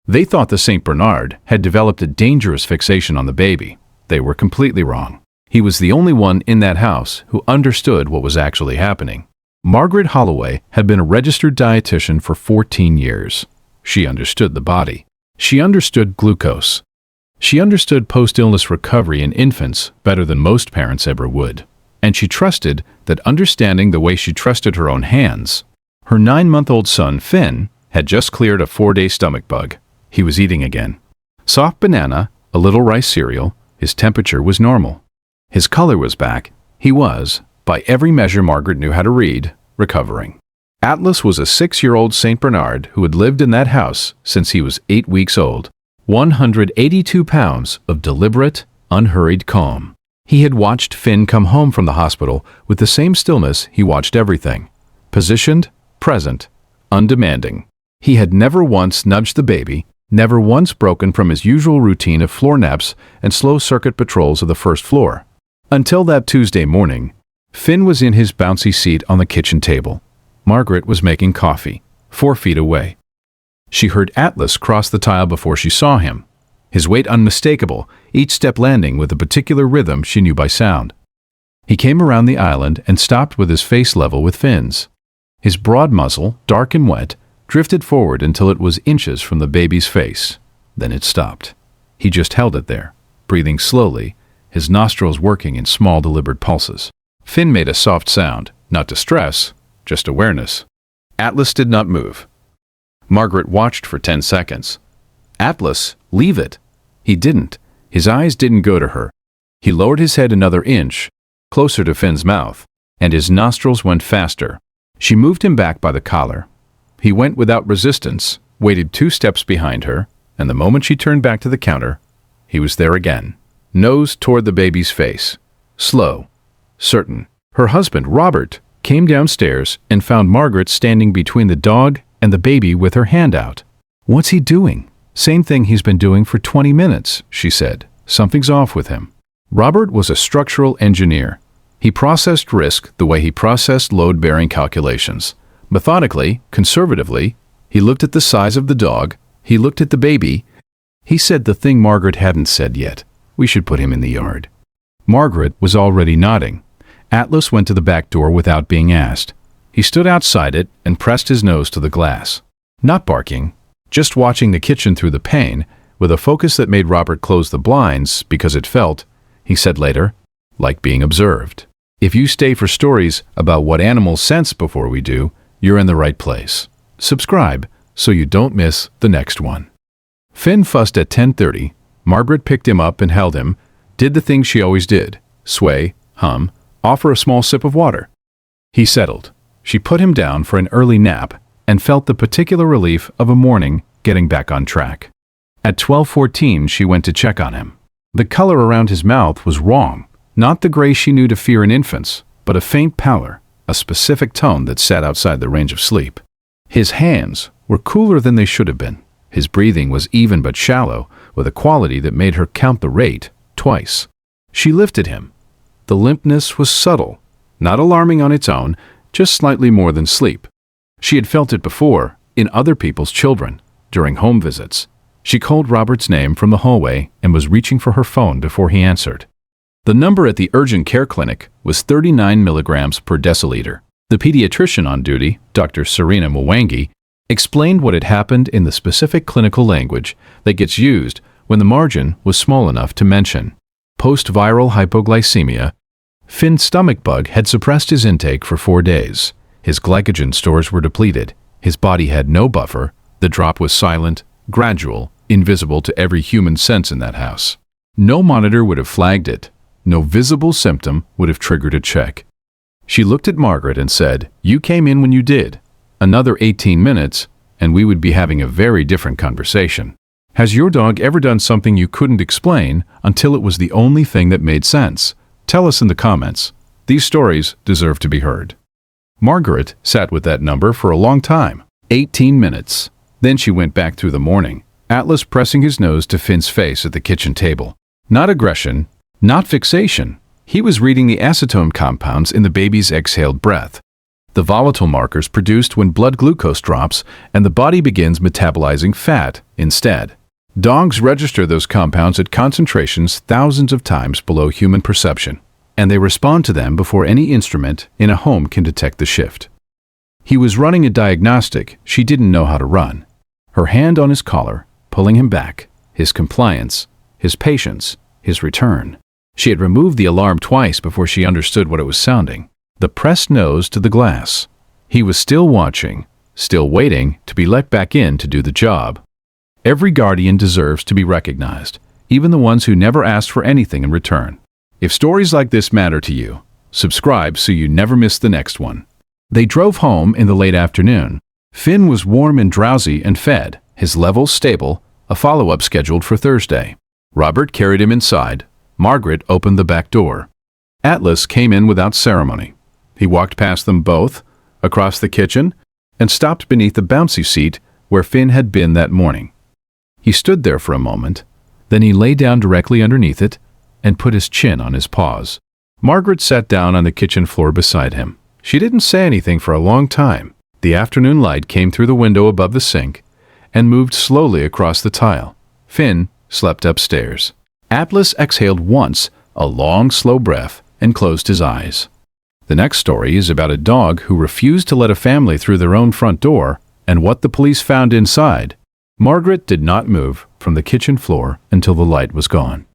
They thought the St. Bernard had developed a dangerous fixation on the baby. They were completely wrong. He was the only one in that house who understood what was actually happening. Margaret Holloway had been a registered dietitian for 14 years. She understood the body. She understood glucose. She understood post-illness recovery in infants better than most parents ever would. And she trusted that understanding the way she trusted her own hands. Her 9-month-old son, Finn, had just cleared a 4-day stomach bug. He was eating again. Soft banana, a little rice cereal, his temperature was normal. His color was back. He was, by every measure Margaret knew how to read, recovering. Atlas was a 6-year-old St. Bernard who had lived in that house since he was 8 weeks old. 182 pounds of deliberate, unhurried calm. He had watched Finn come home from the hospital with the same stillness he watched everything. Positioned, present, undemanding. He had never once nudged the baby, never once broken from his usual routine of floor naps and slow circuit patrols of the first floor. Until that Tuesday morning, Finn was in his bouncy seat on the kitchen table. Margaret was making coffee, 4 feet away. She heard Atlas cross the tile before she saw him. His weight unmistakable, each step landing with a particular rhythm she knew by sound. He came around the island and stopped with his face level with Finn's. His broad muzzle, dark and wet, drifted forward until it was inches from the baby's face. Then it stopped. He just held it there, breathing slowly, his nostrils working in small deliberate pulses. Finn made a soft sound, not distress, just awareness. Atlas did not move. Margaret watched for 10 seconds. Atlas, leave it. He didn't. His eyes didn't go to her. He lowered his head another inch, closer to Finn's mouth, and his nostrils went faster. She moved him back by the collar. He went without resistance, waited 2 steps behind her, and the moment she turned back to the counter, he was there again, nose toward the baby's face. Slow, certain. Her husband, Robert, came downstairs and found Margaret standing between the dog and the baby with her hand out. "What's he doing?" "Same thing he's been doing for 20 minutes, she said. "Something's off with him." Robert was a structural engineer. He processed risk the way he processed load-bearing calculations. Methodically, conservatively, he looked at the size of the dog, he looked at the baby. He said the thing Margaret hadn't said yet. We should put him in the yard. Margaret was already nodding. Atlas went to the back door without being asked. He stood outside it and pressed his nose to the glass. Not barking, just watching the kitchen through the pane, with a focus that made Robert close the blinds because it felt, he said later, like being observed. If you stay for stories about what animals sense before we do, you're in the right place. Subscribe so you don't miss the next one. Finn fussed at 10:30. Margaret picked him up and held him, did the thing she always did, sway, hum, offer a small sip of water. He settled. She put him down for an early nap and felt the particular relief of a morning getting back on track. At 12:14 she went to check on him. The color around his mouth was wrong, not the gray she knew to fear in infants, but a faint pallor, a specific tone that sat outside the range of sleep. His hands were cooler than they should have been. His breathing was even but shallow, with a quality that made her count the rate twice. She lifted him. The limpness was subtle, not alarming on its own, just slightly more than sleep. She had felt it before, in other people's children, during home visits. She called Robert's name from the hallway and was reaching for her phone before he answered. The number at the urgent care clinic was 39 milligrams per deciliter. The pediatrician on duty, Dr. Serena Mwangi, explained what had happened in the specific clinical language that gets used when the margin was small enough to mention. Post-viral hypoglycemia. Finn's stomach bug had suppressed his intake for 4 days. His glycogen stores were depleted. His body had no buffer. The drop was silent, gradual, invisible to every human sense in that house. No monitor would have flagged it. No visible symptom would have triggered a check. She looked at Margaret and said, "You came in when you did. Another 18 minutes, and we would be having a very different conversation. Has your dog ever done something you couldn't explain until it was the only thing that made sense? Tell us in the comments. These stories deserve to be heard." Margaret sat with that number for a long time, 18 minutes. Then she went back through the morning, Atlas pressing his nose to Finn's face at the kitchen table. Not aggression, not fixation. He was reading the acetone compounds in the baby's exhaled breath. the volatile markers produced when blood glucose drops and the body begins metabolizing fat instead. Dogs register those compounds at concentrations thousands of times below human perception, and they respond to them before any instrument in a home can detect the shift. He was running a diagnostic she didn't know how to run. Her hand on his collar, pulling him back, his compliance, his patience, his return. She had removed the alarm twice before she understood what it was sounding. The pressed nose to the glass. He was still watching, still waiting to be let back in to do the job. Every guardian deserves to be recognized, even the ones who never asked for anything in return. If stories like this matter to you, subscribe so you never miss the next one. They drove home in the late afternoon. Finn was warm and drowsy and fed, his levels stable, a follow-up scheduled for Thursday. Robert carried him inside. Margaret opened the back door. Atlas came in without ceremony. He walked past them both, across the kitchen, and stopped beneath the bouncy seat where Finn had been that morning. He stood there for a moment, then he lay down directly underneath it and put his chin on his paws. Margaret sat down on the kitchen floor beside him. She didn't say anything for a long time. The afternoon light came through the window above the sink and moved slowly across the tile. Finn slept upstairs. Atlas exhaled once, a long, slow breath, and closed his eyes. The next story is about a dog who refused to let a family through their own front door and what the police found inside. Margaret did not move from the kitchen floor until the light was gone.